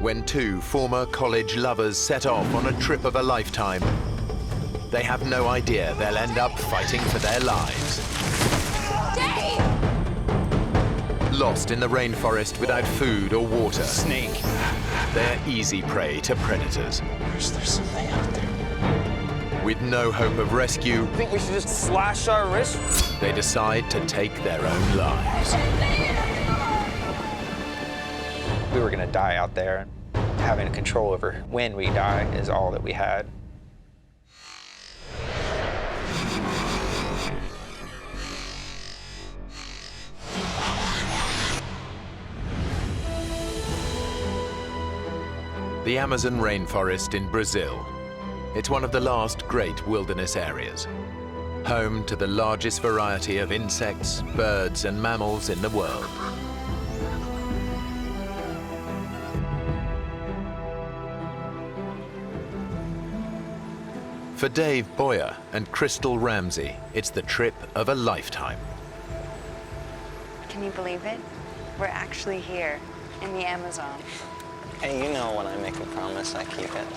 when two former college lovers set off on a trip of a lifetime. They have no idea they'll end up fighting for their lives. Dave! Lost in the rainforest without food or water. Snake. They're easy prey to predators. There's something out there. With no hope of rescue, I think we should just slash our wrists. they decide to take their own lives. We were gonna die out there. Having control over when we die is all that we had. The Amazon rainforest in Brazil. It's one of the last great wilderness areas, home to the largest variety of insects, birds, and mammals in the world. For Dave Boyer and Crystal Ramsey, it's the trip of a lifetime. Can you believe it? We're actually here in the Amazon. Hey, you know when I make a promise, I keep it.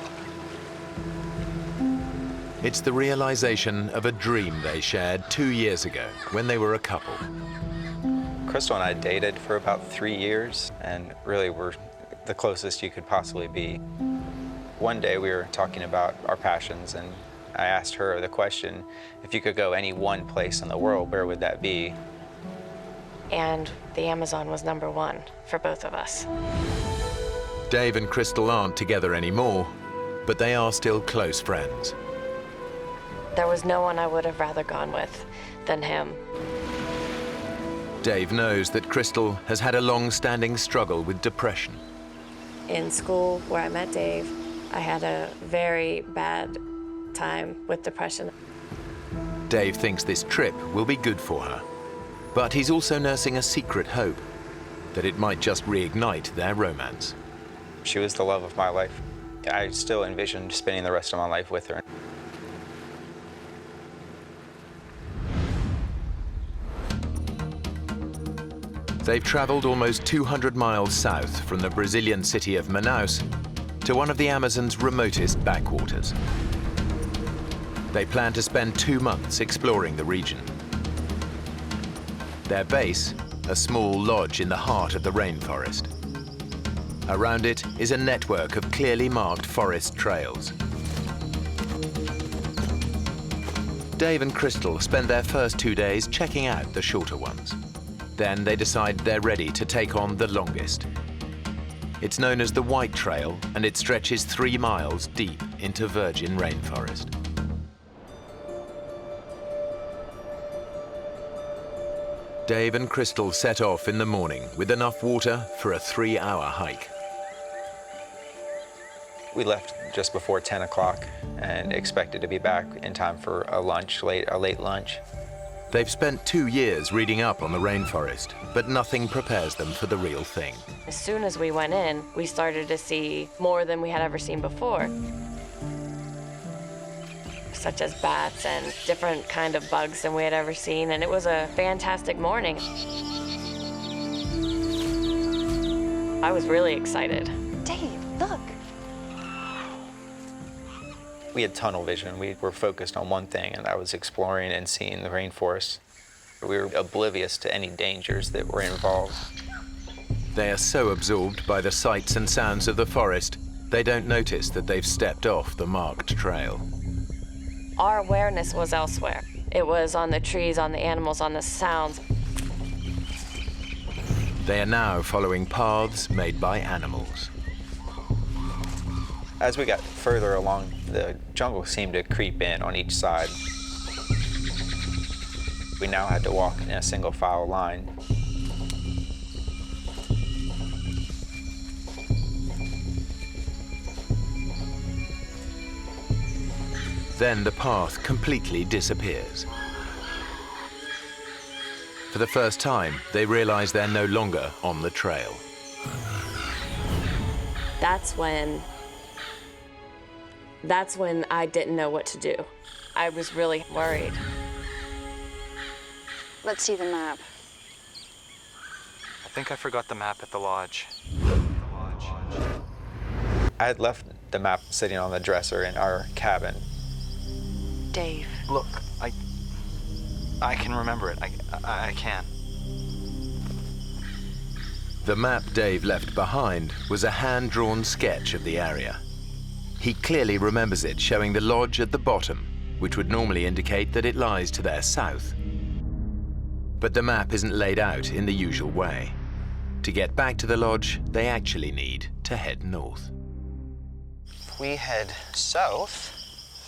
It's the realization of a dream they shared 2 years ago when they were a couple. Crystal and I dated for about 3 years, and really were the closest you could possibly be. One day we were talking about our passions, and I asked her the question, if you could go any one place in the world, where would that be? And the Amazon was #1 for both of us. Dave and Crystal aren't together anymore, but they are still close friends. There was no one I would have rather gone with than him. Dave knows that Crystal has had a long-standing struggle with depression. In school, where I met Dave, I had a very bad time with depression. Dave thinks this trip will be good for her, but he's also nursing a secret hope that it might just reignite their romance. She was the love of my life. I still envisioned spending the rest of my life with her. They've traveled almost 200 miles south from the Brazilian city of Manaus to one of the Amazon's remotest backwaters. They plan to spend 2 months exploring the region. Their base, a small lodge in the heart of the rainforest. Around it is a network of clearly marked forest trails. Dave and Crystal spend their first 2 days checking out the shorter ones. Then they decide they're ready to take on the longest. It's known as the White Trail, and it stretches 3 miles deep into virgin rainforest. Dave and Crystal set off in the morning with enough water for a 3-hour hike. We left just before 10 o'clock and expected to be back in time for a late lunch. They've spent 2 years reading up on the rainforest, but nothing prepares them for the real thing. As soon as we went in, we started to see more than we had ever seen before, such as bats and different kind of bugs than we had ever seen, and it was a fantastic morning. I was really excited. Dave, look. We had tunnel vision. We were focused on one thing, and that was exploring and seeing the rainforest. We were oblivious to any dangers that were involved. They are so absorbed by the sights and sounds of the forest, they don't notice that they've stepped off the marked trail. Our awareness was elsewhere. It was on the trees, on the animals, on the sounds. They are now following paths made by animals. As we got further along, the jungle seemed to creep in on each side. We now had to walk in a single file line. Then the path completely disappears. For the first time, they realize they're no longer on the trail. That's when I didn't know what to do. I was really worried. Let's see the map. I think I forgot the map at the lodge. I had left the map sitting on the dresser in our cabin. Dave. Look, I can remember it. I can. The map Dave left behind was a hand-drawn sketch of the area. He clearly remembers it showing the lodge at the bottom, which would normally indicate that it lies to their south. But the map isn't laid out in the usual way. To get back to the lodge, they actually need to head north. If we head south,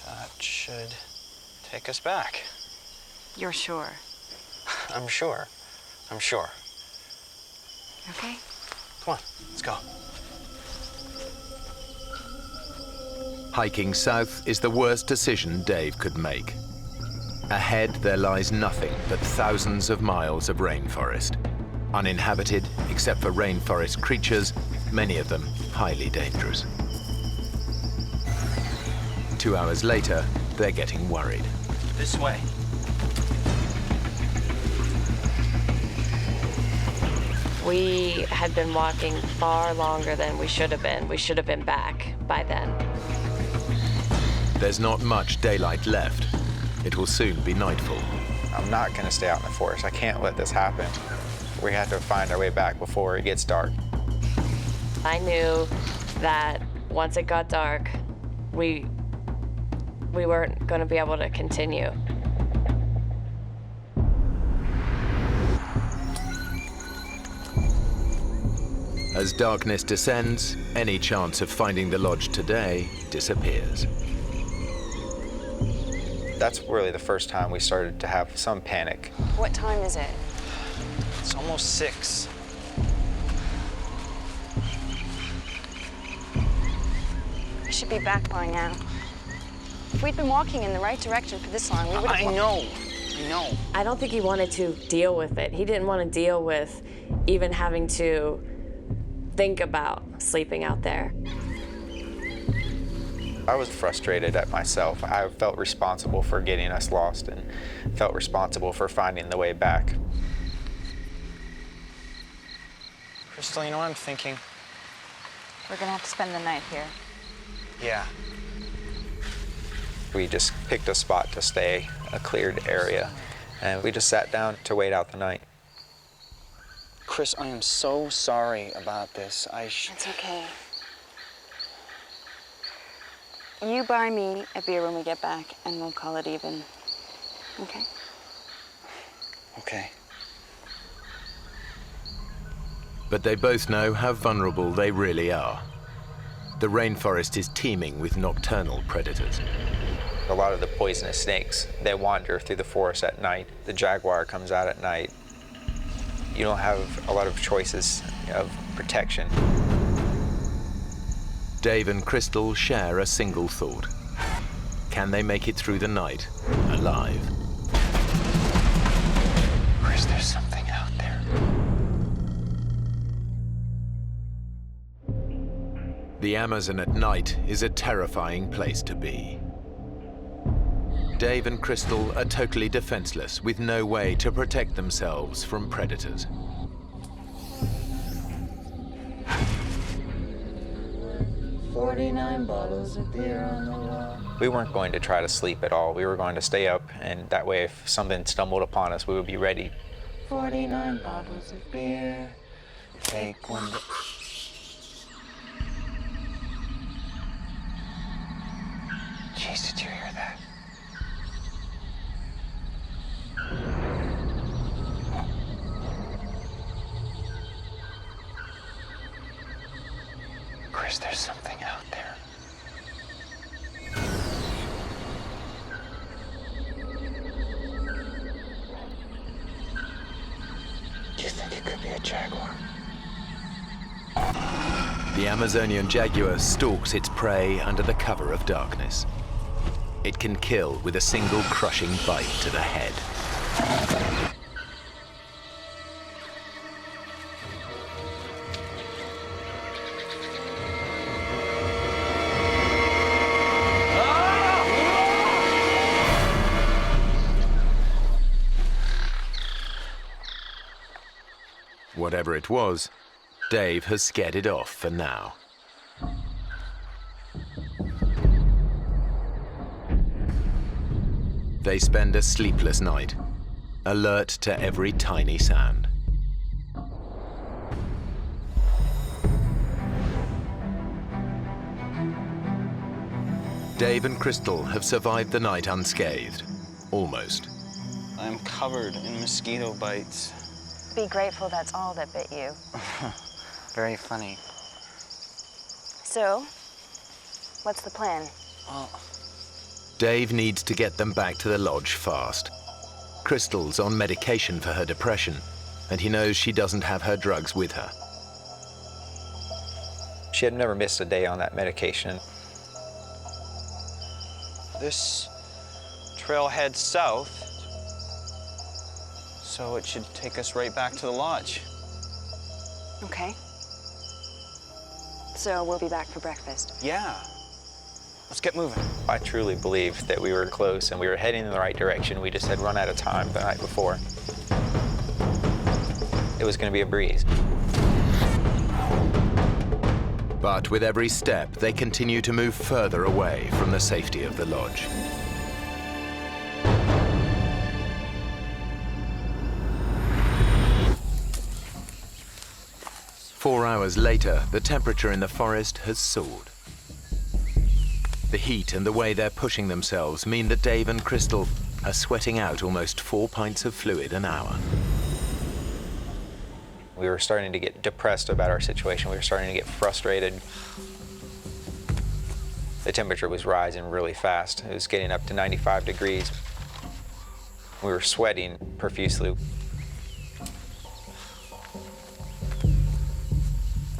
that should take us back. You're sure? I'm sure. I'm sure. Okay. Come on, let's go. Hiking south is the worst decision Dave could make. Ahead, there lies nothing but thousands of miles of rainforest. Uninhabited, except for rainforest creatures, many of them highly dangerous. 2 hours later, they're getting worried. This way. We had been walking far longer than we should have been. We should have been back by then. There's not much daylight left. It will soon be nightfall. I'm not going to stay out in the forest. I can't let this happen. We have to find our way back before it gets dark. I knew that once it got dark, we weren't going to be able to continue. As darkness descends, any chance of finding the lodge today disappears. That's really the first time we started to have some panic. What time is it? It's almost 6. We should be back by now. If we'd been walking in the right direction for this long, we would have... I know. I don't think he wanted to deal with it. He didn't want to deal with even having to think about sleeping out there. I was frustrated at myself. I felt responsible for getting us lost and felt responsible for finding the way back. Crystal, you know what I'm thinking? We're gonna have to spend the night here. Yeah. We just picked a spot to stay, a cleared area, and we just sat down to wait out the night. Chris, I am so sorry about this. It's okay. You buy me a beer when we get back, and we'll call it even. Okay? Okay. But they both know how vulnerable they really are. The rainforest is teeming with nocturnal predators. A lot of the poisonous snakes, they wander through the forest at night. The jaguar comes out at night. You don't have a lot of choices of protection. Dave and Crystal share a single thought. Can they make it through the night alive? Chris, there's something out there. The Amazon at night is a terrifying place to be. Dave and Crystal are totally defenseless, with no way to protect themselves from predators. We weren't going to try to sleep at all. We were going to stay up, and that way if something stumbled upon us, we would be ready. 49 bottles of beer. Take one. Jeez, did you hear that? Chris, there's something out there. Do you think it could be a jaguar? The Amazonian jaguar stalks its prey under the cover of darkness. It can kill with a single crushing bite to the head. Whatever it was, Dave has scared it off for now. They spend a sleepless night, alert to every tiny sound. Dave and Crystal have survived the night unscathed, almost. I'm covered in mosquito bites. Be grateful that's all that bit you. Very funny. So, what's the plan? Well, Dave needs to get them back to the lodge fast. Crystal's on medication for her depression, and he knows she doesn't have her drugs with her. She had never missed a day on that medication. this trail heads south, so it should take us right back to the lodge. Okay. So we'll be back for breakfast. Yeah. Let's get moving. I truly believe that we were close and we were heading in the right direction. We just had run out of time the night before. It was going to be a breeze. But with every step, they continue to move further away from the safety of the lodge. Four hours later, the temperature in the forest has soared. The heat and the way they're pushing themselves mean that Dave and Crystal are sweating out almost 4 pints of fluid an hour. We were starting to get depressed about our situation. We were starting to get frustrated. The temperature was rising really fast. It was getting up to 95 degrees. We were sweating profusely.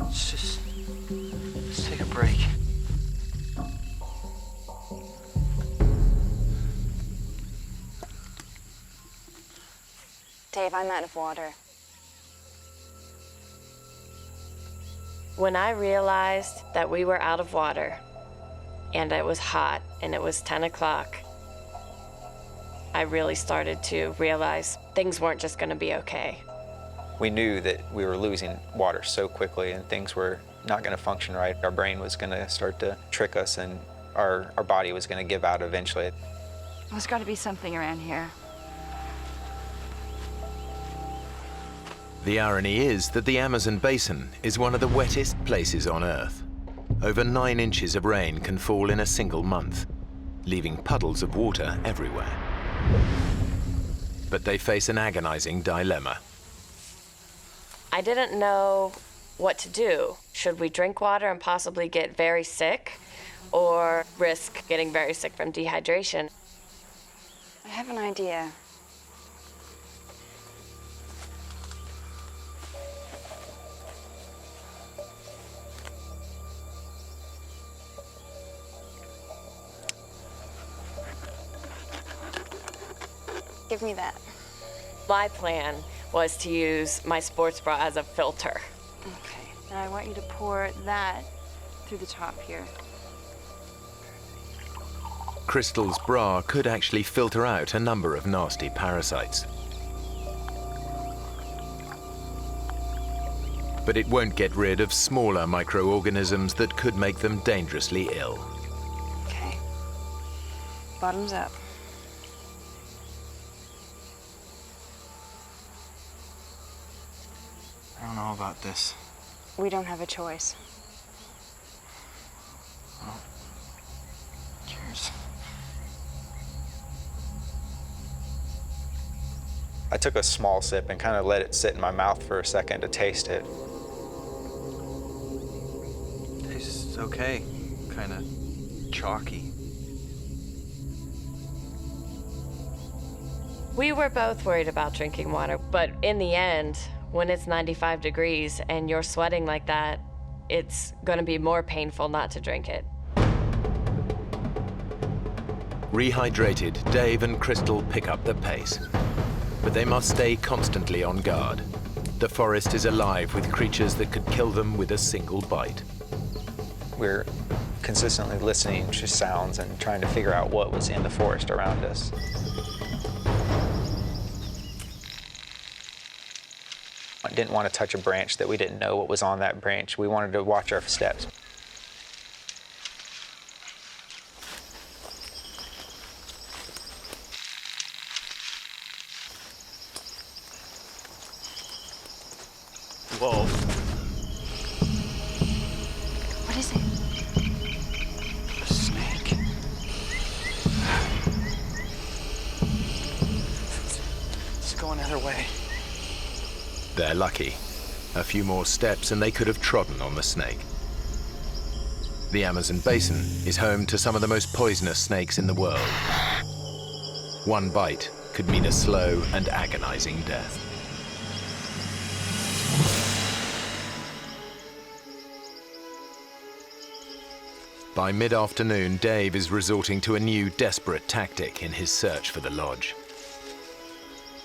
Let's take a break. Dave, I'm out of water. When I realized that we were out of water and it was hot and it was 10 o'clock, I really started to realize things weren't just going to be okay. We knew that we were losing water so quickly and things were not going to function right. Our brain was going to start to trick us and our body was going to give out eventually. There's got to be something around here. The irony is that the Amazon basin is one of the wettest places on Earth. Over 9 inches of rain can fall in a single month, leaving puddles of water everywhere. But they face an agonizing dilemma. I didn't know what to do. Should we drink water and possibly get very sick, or risk getting very sick from dehydration? I have an idea. Give me that. My plan was to use my sports bra as a filter. Okay. Now I want you to pour that through the top here. Crystal's bra could actually filter out a number of nasty parasites. But it won't get rid of smaller microorganisms that could make them dangerously ill. Okay. Bottoms up. I don't know about this. We don't have a choice. Cheers. I took a small sip and kind of let it sit in my mouth for a second to taste it. Tastes okay. Kind of chalky. We were both worried about drinking water, but in the end, when it's 95 degrees and you're sweating like that, it's going to be more painful not to drink it. Rehydrated, Dave and Crystal pick up the pace. But they must stay constantly on guard. The forest is alive with creatures that could kill them with a single bite. We're consistently listening to sounds and trying to figure out what was in the forest around us. I didn't want to touch a branch that we didn't know what was on that branch. We wanted to watch our steps. What is it? A snake. Let's go another way. They're lucky. A few more steps and they could have trodden on the snake. The Amazon basin is home to some of the most poisonous snakes in the world. One bite could mean a slow and agonizing death. By mid-afternoon, Dave is resorting to a new desperate tactic in his search for the lodge.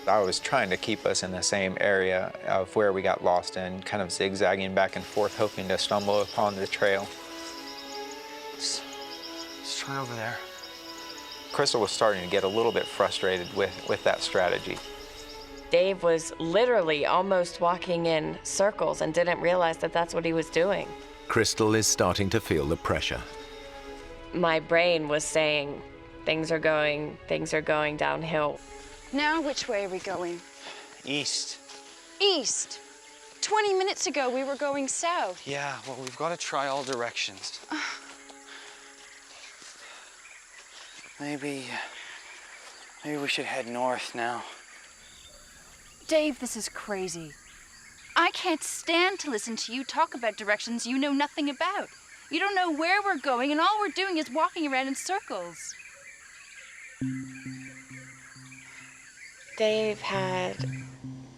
I was trying to keep us in the same area of where we got lost in, kind of zigzagging back and forth, hoping to stumble upon the trail. Let's try over there. Crystal was starting to get a little bit frustrated with that strategy. Dave was literally almost walking in circles and didn't realize that that's what he was doing. Crystal is starting to feel the pressure. My brain was saying, things are going downhill. Now, which way are we going? East. East. 20 minutes ago, we were going south. Yeah, well, we've got to try all directions. Maybe we should head north now. Dave, this is crazy. I can't stand to listen to you talk about directions you know nothing about. You don't know where we're going, and all we're doing is walking around in circles. Dave had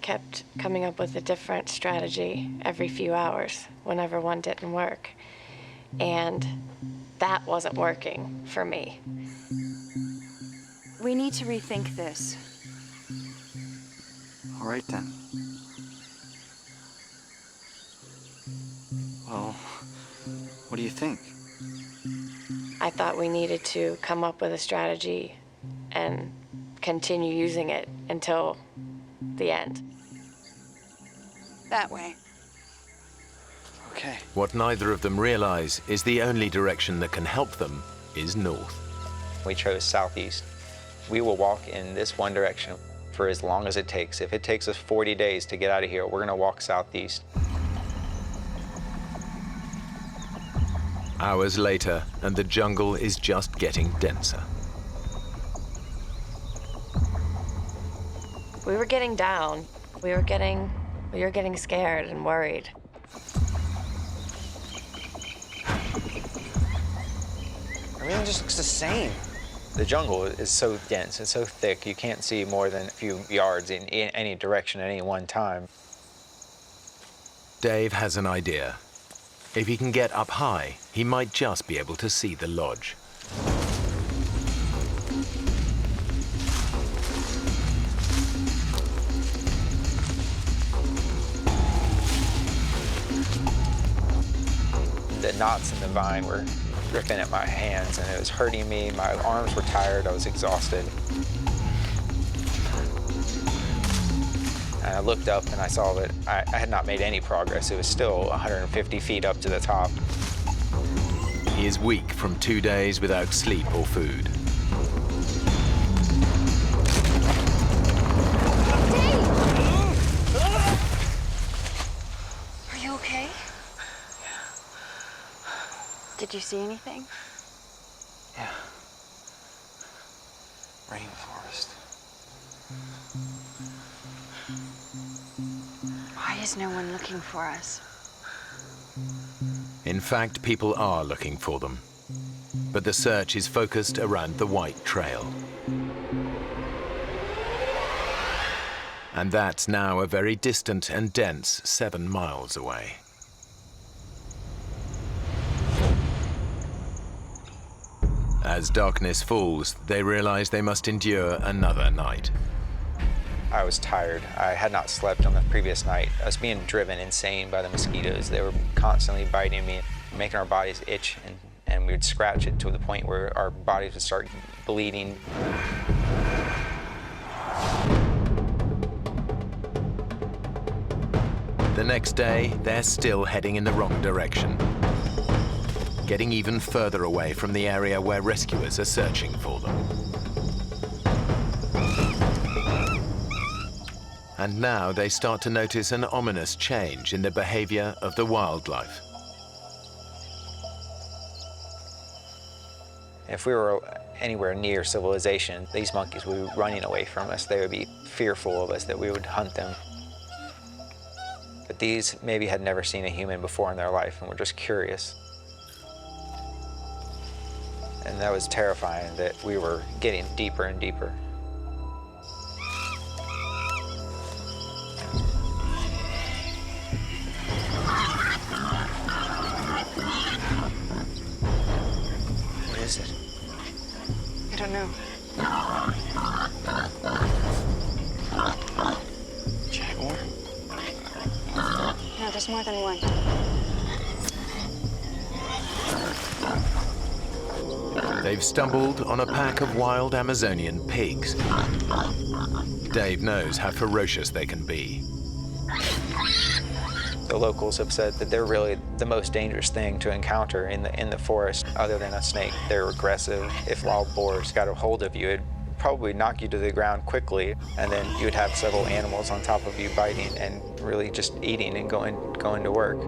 kept coming up with a different strategy every few hours whenever one didn't work. And that wasn't working for me. We need to rethink this. All right, then. Well, what do you think? I thought we needed to come up with a strategy and continue using it until the end. That way. Okay. What neither of them realize is the only direction that can help them is north. We chose southeast. We will walk in this one direction for as long as it takes. If it takes us 40 days to get out of here, we're gonna walk southeast. Hours later, and the jungle is just getting denser. We were getting down. We were getting scared and worried. Everything just looks the same. The jungle is so dense and so thick, you can't see more than a few yards in any direction at any one time. Dave has an idea. If he can get up high, he might just be able to see the lodge. The knots in the vine were ripping at my hands and it was hurting me. My arms were tired, I was exhausted. And I looked up and I saw that I had not made any progress. It was still 150 feet up to the top. He is weak from 2 days without sleep or food. Are you okay? Did you see anything? Yeah. Rainforest. Why is no one looking for us? In fact, people are looking for them. But the search is focused around the White Trail. And that's now a very distant and dense 7 miles away. As darkness falls, they realize they must endure another night. I was tired. I had not slept on the previous night. I was being driven insane by the mosquitoes. They were constantly biting me, making our bodies itch, and we would scratch it to the point where our bodies would start bleeding. The next day, they're still heading in the wrong direction, getting even further away from the area where rescuers are searching for them. And now they start to notice an ominous change in the behavior of the wildlife. If we were anywhere near civilization, these monkeys would be running away from us. They would be fearful of us, that we would hunt them. But these maybe had never seen a human before in their life and were just curious. And that was terrifying, that we were getting deeper and deeper. What is it? I don't know. Jaguar? No, there's more than one. They've stumbled on a pack of wild Amazonian pigs. Dave knows how ferocious they can be. The locals have said that they're really the most dangerous thing to encounter in the forest, other than a snake. They're aggressive. If wild boars got a hold of you, it'd probably knock you to the ground quickly, and then you would have several animals on top of you biting and really just eating and going to work.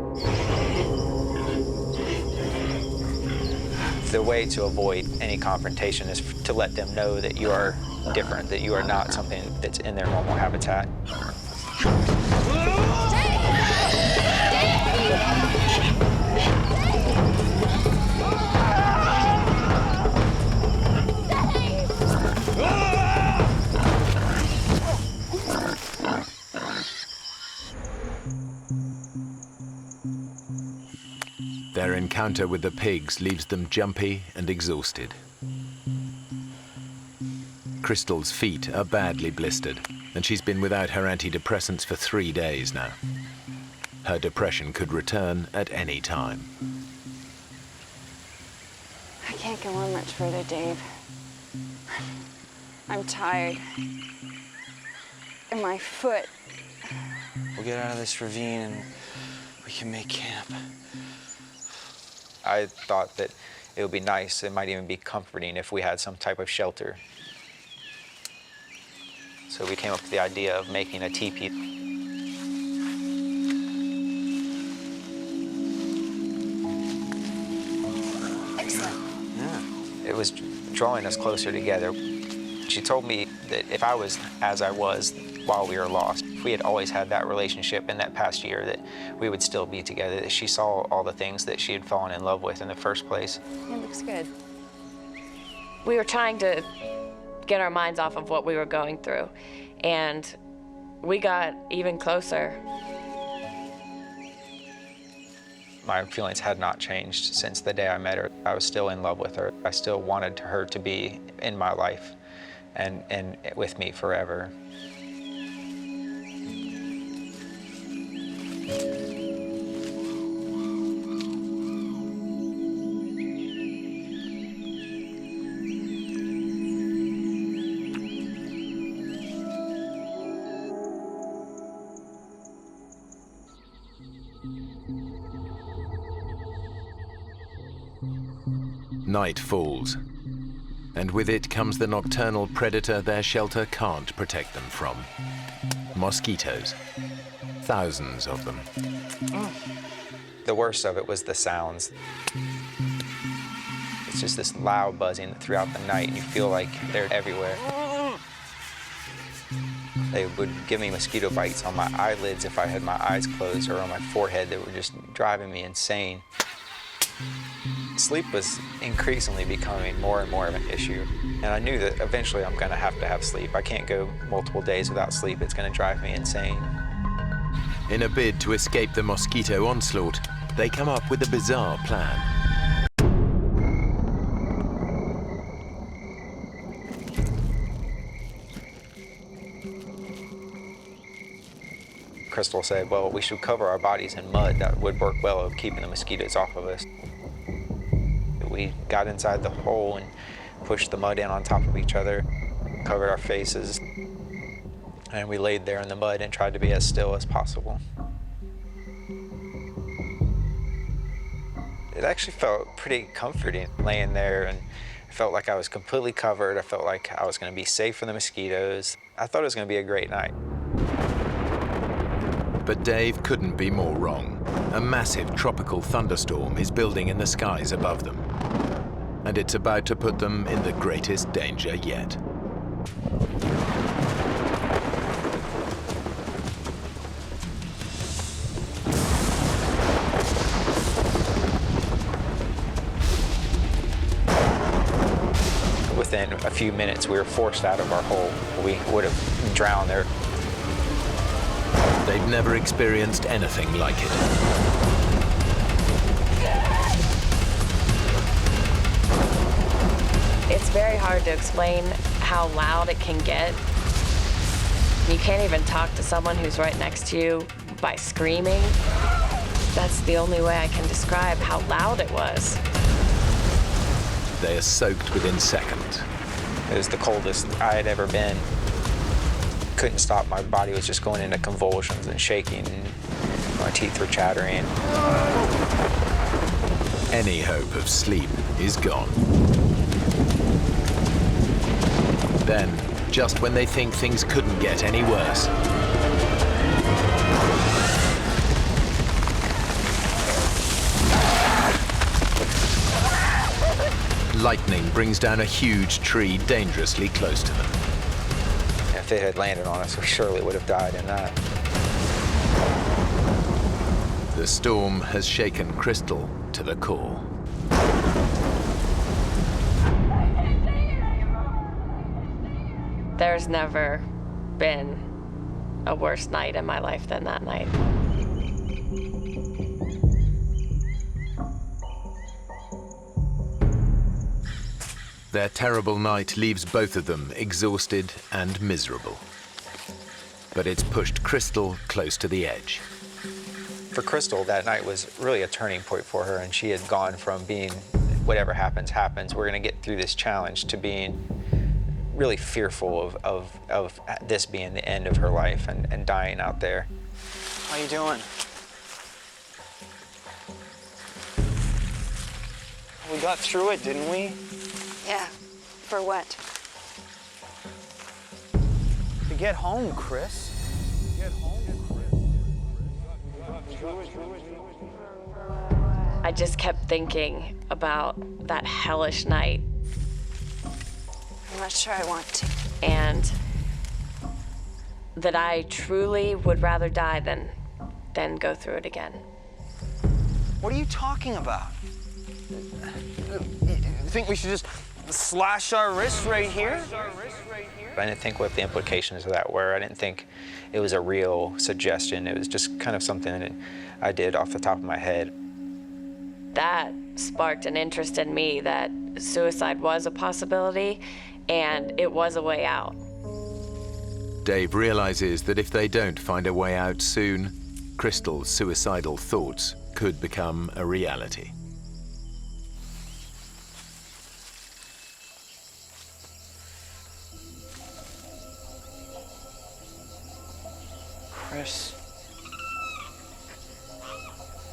The way to avoid any confrontation is to let them know that you are different, that you are not something that's in their normal habitat. Their encounter with the pigs leaves them jumpy and exhausted. Crystal's feet are badly blistered, and she's been without her antidepressants for 3 days now. Her depression could return at any time. I can't go on much further, Dave. I'm tired. And my foot. We'll get out of this ravine and we can make camp. I thought that it would be nice, it might even be comforting if we had some type of shelter. So we came up with the idea of making a teepee. Excellent. Yeah. It was drawing us closer together. She told me that if I was as I was while we were lost, if we had always had that relationship in that past year, that we would still be together, that she saw all the things that she had fallen in love with in the first place. It looks good. We were trying to get our minds off of what we were going through, and we got even closer. My feelings had not changed since the day I met her. I was still in love with her. I still wanted her to be in my life and with me forever. Night falls, and with it comes the nocturnal predator their shelter can't protect them from. Mosquitoes. Thousands of them. The worst of it was the sounds. It's just this loud buzzing throughout the night, and you feel like they're everywhere. They would give me mosquito bites on my eyelids if I had my eyes closed, or on my forehead that were just driving me insane. Sleep was increasingly becoming more and more of an issue, and I knew that eventually I'm going to have sleep. I can't go multiple days without sleep. It's going to drive me insane. In a bid to escape the mosquito onslaught, they come up with a bizarre plan. Crystal said, well, we should cover our bodies in mud. That would work well at keeping the mosquitoes off of us. We got inside the hole and pushed the mud in on top of each other, covered our faces, and we laid there in the mud and tried to be as still as possible. It actually felt pretty comforting laying there, and I felt like I was completely covered. I felt like I was going to be safe from the mosquitoes. I thought it was going to be a great night. But Dave couldn't be more wrong. A massive tropical thunderstorm is building in the skies above them. and it's about to put them in the greatest danger yet. Within a few minutes, we were forced out of our hole. We would have drowned there. They've never experienced anything like it. It's very hard to explain how loud it can get. You can't even talk to someone who's right next to you by screaming. That's the only way I can describe how loud it was. They are soaked within seconds. It was the coldest I had ever been. Couldn't stop. My body was just going into convulsions and shaking. And my teeth were chattering. Any hope of sleep is gone. Then, just when they think things couldn't get any worse, lightning brings down a huge tree dangerously close to them. If it had landed on us, we surely would have died in that. The storm has shaken Crystal to the core. There's never been a worse night in my life than that night. Their terrible night leaves both of them exhausted and miserable. But it's pushed Crystal close to the edge. For Crystal, that night was really a turning point for her, and she had gone from being, whatever happens, happens, we're gonna get through this challenge, to being really fearful of this being the end of her life and dying out there. How you doing? We got through it, didn't we? Yeah. For what? To get home, Chris. Get home, Chris. I just kept thinking about that hellish night. I'm not sure I want to. And that I truly would rather die than go through it again. What are you talking about? You think we should just slash our wrists right here? I didn't think what the implications of that were. I didn't think it was a real suggestion. It was just kind of something that I did off the top of my head. That sparked an interest in me that suicide was a possibility and it was a way out. Dave realizes that if they don't find a way out soon, Crystal's suicidal thoughts could become a reality. Chris.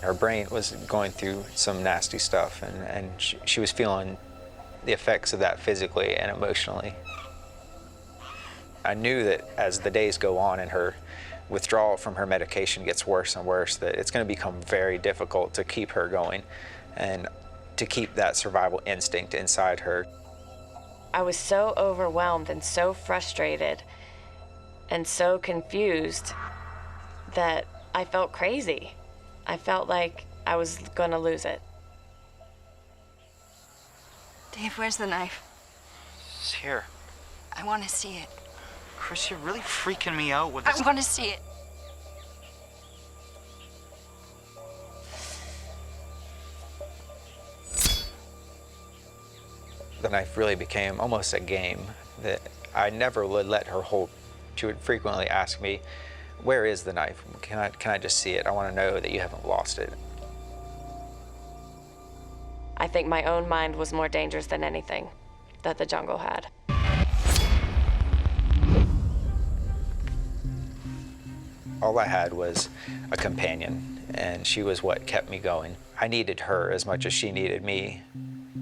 Her brain was going through some nasty stuff, and she was feeling the effects of that physically and emotionally. I knew that as the days go on and her withdrawal from her medication gets worse and worse, that it's going to become very difficult to keep her going and to keep that survival instinct inside her. I was so overwhelmed and so frustrated and so confused that I felt crazy. I felt like I was gonna lose it. Dave, where's the knife? It's here. I want to see it. Chris, you're really freaking me out with this. I want to see it. The knife really became almost a game that I never would let her hold. She would frequently ask me, "Where is the knife? Can I just see it? I want to know that you haven't lost it." I think my own mind was more dangerous than anything that the jungle had. All I had was a companion, and she was what kept me going. I needed her as much as she needed me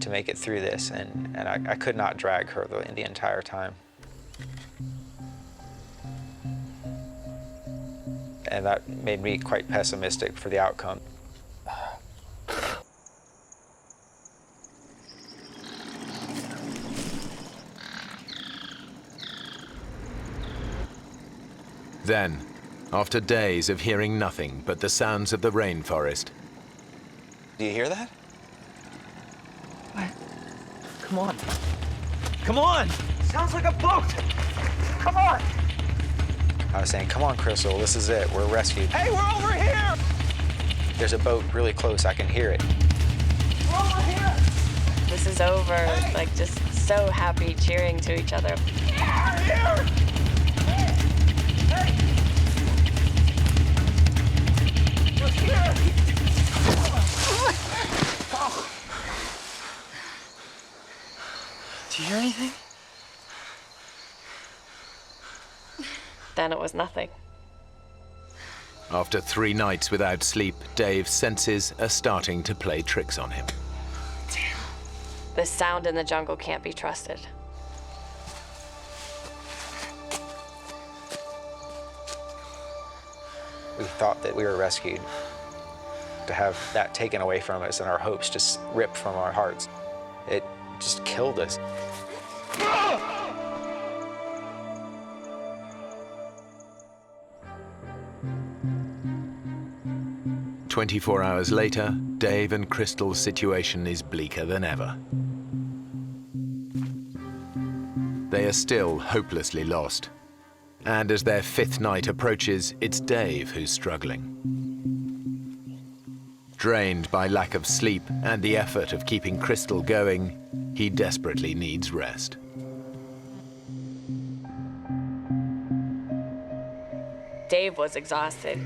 to make it through this, and I could not drag her the entire time. And that made me quite pessimistic for the outcome. Then, after days of hearing nothing but the sounds of the rainforest, Do you hear that? What? Come on. Come on! Sounds like a boat! Come on! I was saying, come on, Crystal, this is it. We're rescued. Hey, we're over here! There's a boat really close. I can hear it. We're over here! This is over. Hey! Like, just so happy, cheering to each other. We're here! Hey! Hey! We're here! Oh. Do you hear anything? Then it was nothing. after 3 nights without sleep, Dave's senses are starting to play tricks on him. The sound in the jungle can't be trusted. We thought that we were rescued. To have that taken away from us and our hopes just ripped from our hearts, it just killed us. 24 hours later, Dave and Crystal's situation is bleaker than ever. They are still hopelessly lost. And as their 5th night approaches, it's Dave who's struggling. Drained by lack of sleep and the effort of keeping Crystal going, he desperately needs rest. Dave was exhausted.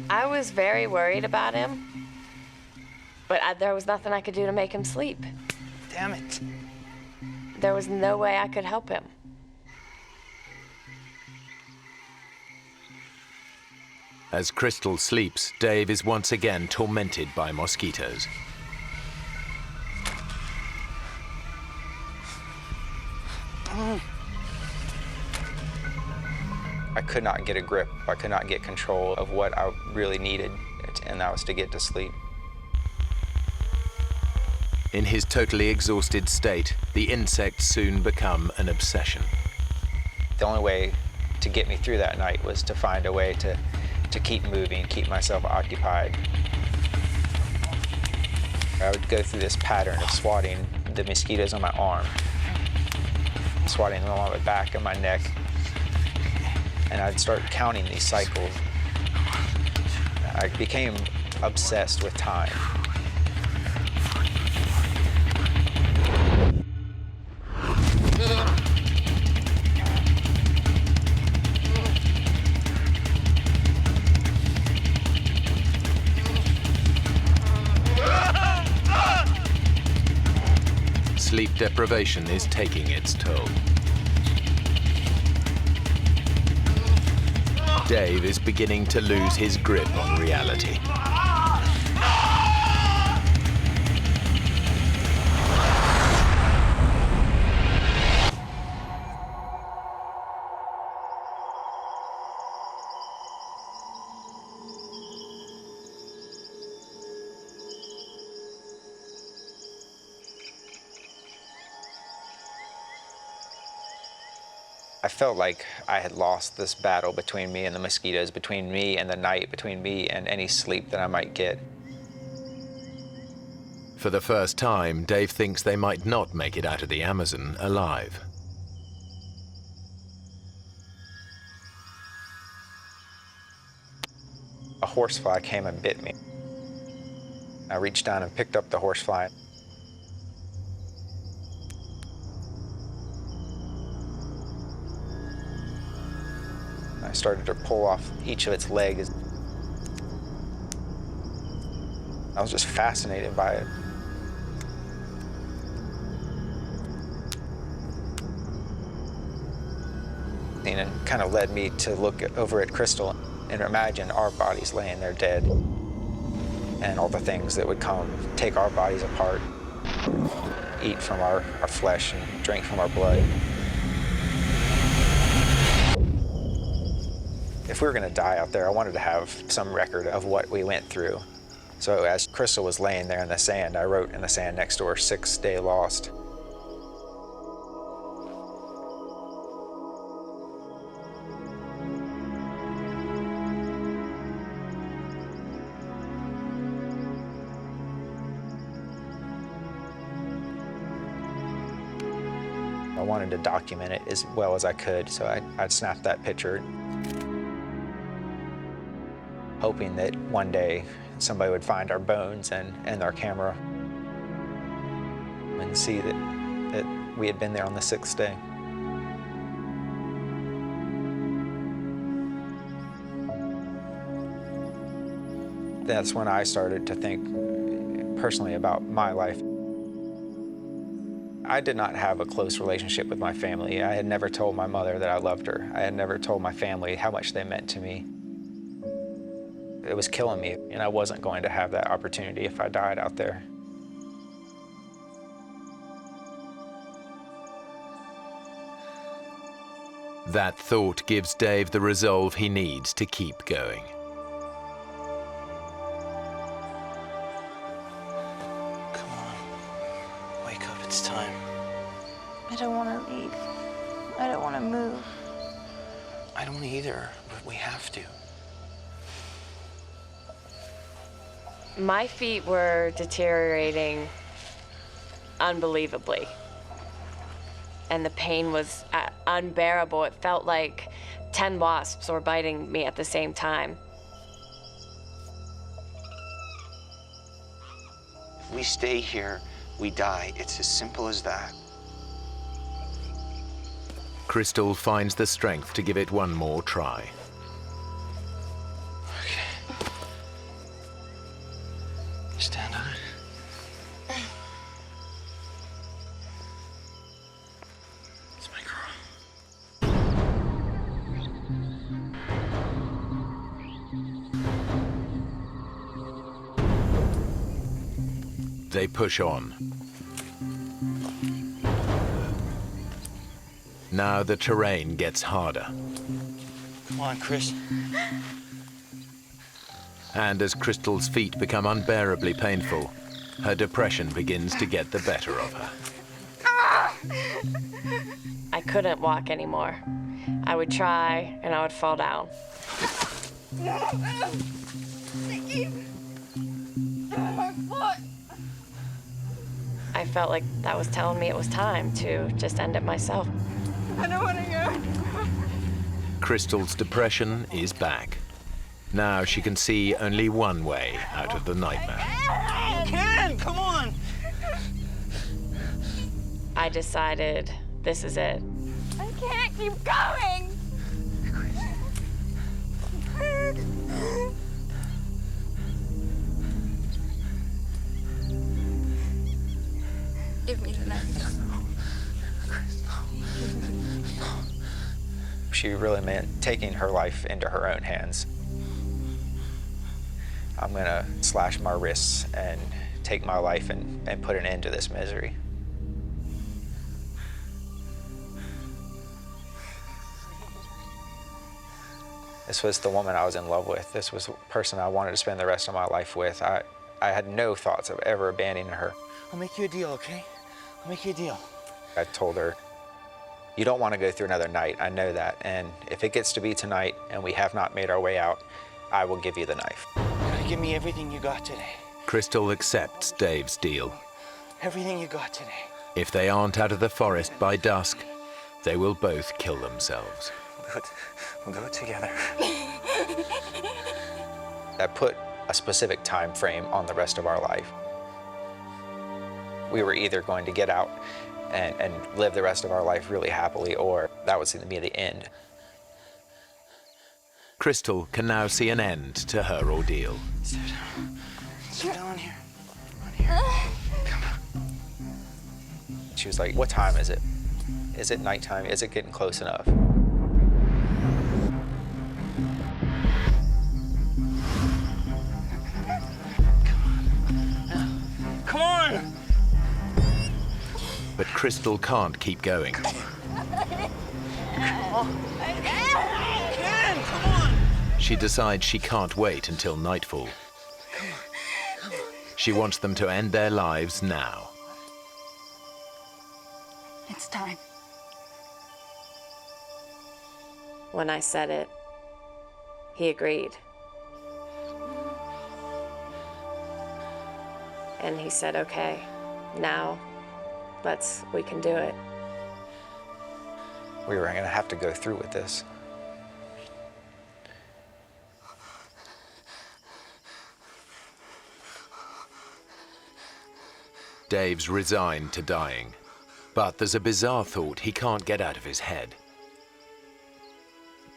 I was very worried about him, but there was nothing I could do to make him sleep. Damn it. There was no way I could help him. As Crystal sleeps, Dave is once again tormented by mosquitoes. I could not get a grip. I could not get control of what I really needed, and that was to get to sleep. In his totally exhausted state, the insects soon become an obsession. The only way to get me through that night was to find a way to keep moving, keep myself occupied. I would go through this pattern of swatting the mosquitoes on my arm, swatting them on my back and my neck, and I'd start counting these cycles. I became obsessed with time. Sleep deprivation is taking its toll. Dave is beginning to lose his grip on reality. I felt like I had lost this battle between me and the mosquitoes, between me and the night, between me and any sleep that I might get. For the first time, Dave thinks they might not make it out of the Amazon alive. A horsefly came and bit me. I reached down and picked up the horsefly. I started to pull off each of its legs. I was just fascinated by it. And it kind of led me to look over at Crystal and imagine our bodies laying there dead, and all the things that would come, take our bodies apart, eat from our flesh and drink from our blood. If we were going to die out there, I wanted to have some record of what we went through. So as Crystal was laying there in the sand, I wrote in the sand next to her, 6th day lost. wanted to document it as well as I could, so I'd snapped that picture, hoping that one day somebody would find our bones and our camera and see that we had been there on the 6th day. That's when I started to think personally about my life. I did not have a close relationship with my family. I had never told my mother that I loved her. I had never told my family how much they meant to me. It was killing me, and I wasn't going to have that opportunity if I died out there. That thought gives Dave the resolve he needs to keep going. Come on. Wake up, it's time. I don't want to leave. I don't want to move. I don't either, but we have to. My feet were deteriorating unbelievably. And the pain was unbearable. It felt like 10 wasps were biting me at the same time. If we stay here, we die. It's as simple as that. Crystal finds the strength to give it one more try. Okay. Stand on it. It's my girl. They push on. Now the terrain gets harder. Come on, Chris. And as Crystal's feet become unbearably painful, her depression begins to get the better of her. I couldn't walk anymore. I would try, and I would fall down. I felt like that was telling me it was time to just end it myself. I don't want to go. Crystal's depression is back. Now she can see only one way out of the nightmare. You can! Come on! I decided this is it. I can't keep going. Give me the knife. She really meant taking her life into her own hands. I'm gonna slash my wrists and take my life and put an end to this misery. This was the woman I was in love with. This was the person I wanted to spend the rest of my life with. I had no thoughts of ever abandoning her. I'll make you a deal, okay? I'll make you a deal. I told her, you don't want to go through another night, I know that. And if it gets to be tonight and we have not made our way out, I will give you the knife. You gotta give me everything you got today. Crystal accepts Dave's deal. Everything you got today. If they aren't out of the forest by dusk, they will both kill themselves. We'll do it together. I put a specific time frame on the rest of our life. We were either going to get out and live the rest of our life really happily, or that was going to be the end. Crystal can now see an end to her ordeal. Sit down. Sit down here. On here. Come on. She was like, what time is it? Is it nighttime? Is it getting close enough? Come on! But Crystal can't keep going. Come on! She decides she can't wait until nightfall. She wants them to end their lives now. It's time. When I said it, he agreed. And he said, okay, now we can do it. we were gonna have to go through with this. Dave's resigned to dying, but there's a bizarre thought he can't get out of his head.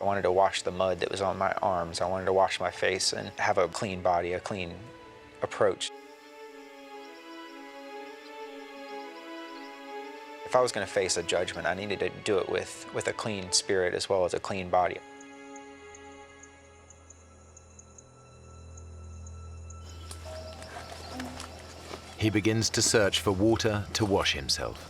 I wanted to wash the mud that was on my arms. I wanted to wash my face and have a clean body, a clean approach. If I was going to face a judgment, I needed to do it with a clean spirit as well as a clean body. He begins to search for water to wash himself.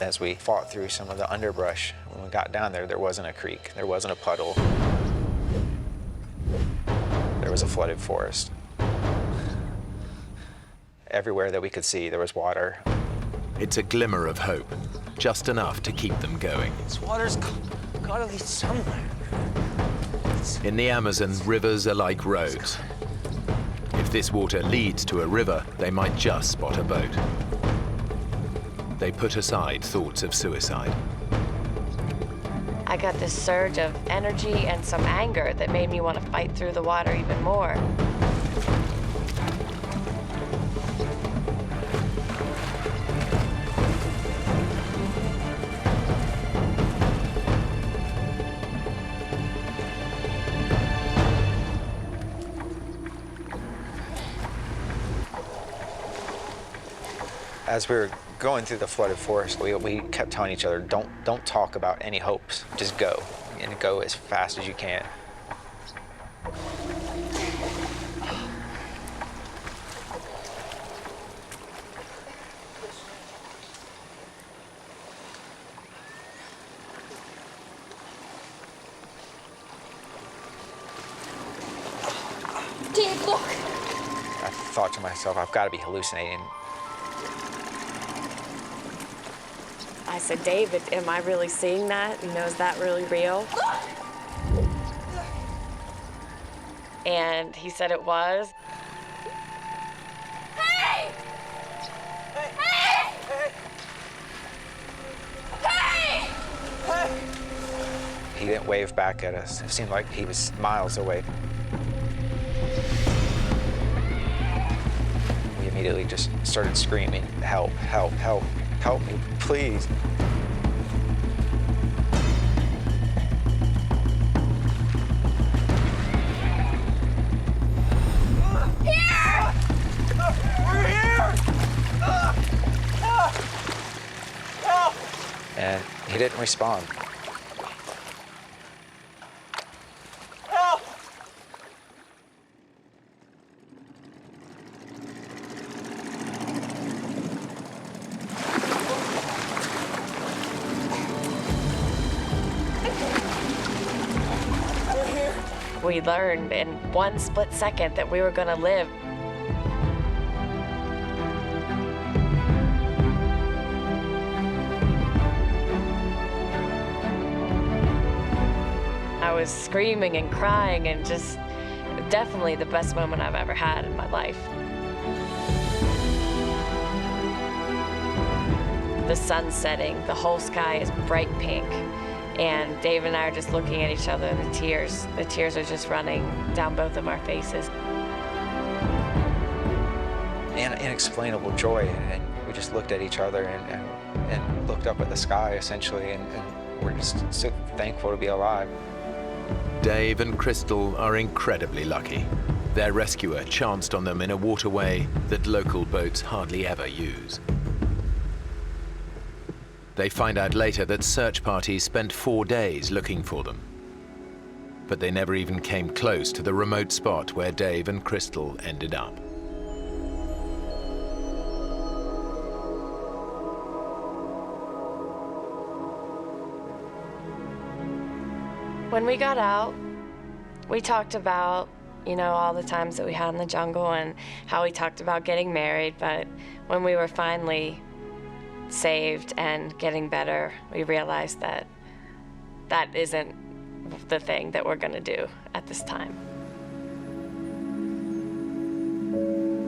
As we fought through some of the underbrush, when we got down there, there wasn't a creek, there wasn't a puddle. There was a flooded forest. Everywhere that we could see, there was water. It's a glimmer of hope, just enough to keep them going. This water's gotta lead somewhere. In the Amazon, rivers are like roads. If this water leads to a river, they might just spot a boat. They put aside thoughts of suicide. I got this surge of energy and some anger that made me want to fight through the water even more. As we were going through the flooded forest, we kept telling each other, don't talk about any hopes, just go, and go as fast as you can. Dave, look! I thought to myself, I've got to be hallucinating. I said, David, am I really seeing that? You know, is that really real? And he said it was. Hey! Hey! Hey! Hey! He didn't wave back at us. It seemed like he was miles away. We immediately just started screaming, help, help, help, help me, please. And he didn't respond. Help! We learned in one split second that we were gonna live. I was screaming and crying and just definitely the best moment I've ever had in my life. The sun's setting, the whole sky is bright pink, and Dave and I are just looking at each other, and the tears are just running down both of our faces. And inexplainable joy, and we just looked at each other and looked up at the sky, essentially, and we're just so thankful to be alive. Dave and Crystal are incredibly lucky. Their rescuer chanced on them in a waterway that local boats hardly ever use. They find out later that search parties spent 4 days looking for them. But they never even came close to the remote spot where Dave and Crystal ended up. When we got out, we talked about, you know, all the times that we had in the jungle and how we talked about getting married, but when we were finally saved and getting better, we realized that that isn't the thing that we're gonna do at this time.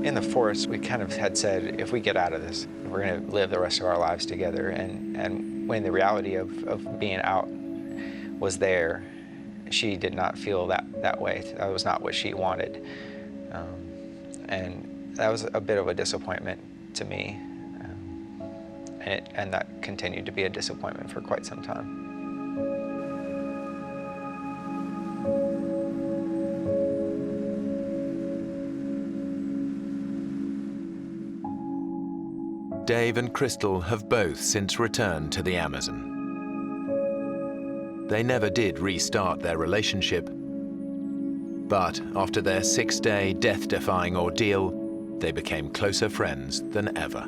In the forest, we kind of had said, if we get out of this, we're going to live the rest of our lives together. And when the reality of being out was there, she did not feel that way. That was not what she wanted. And that was a bit of a disappointment to me. And that continued to be a disappointment for quite some time. Dave and Crystal have both since returned to the Amazon. They never did restart their relationship, but after their 6-day death-defying ordeal, they became closer friends than ever.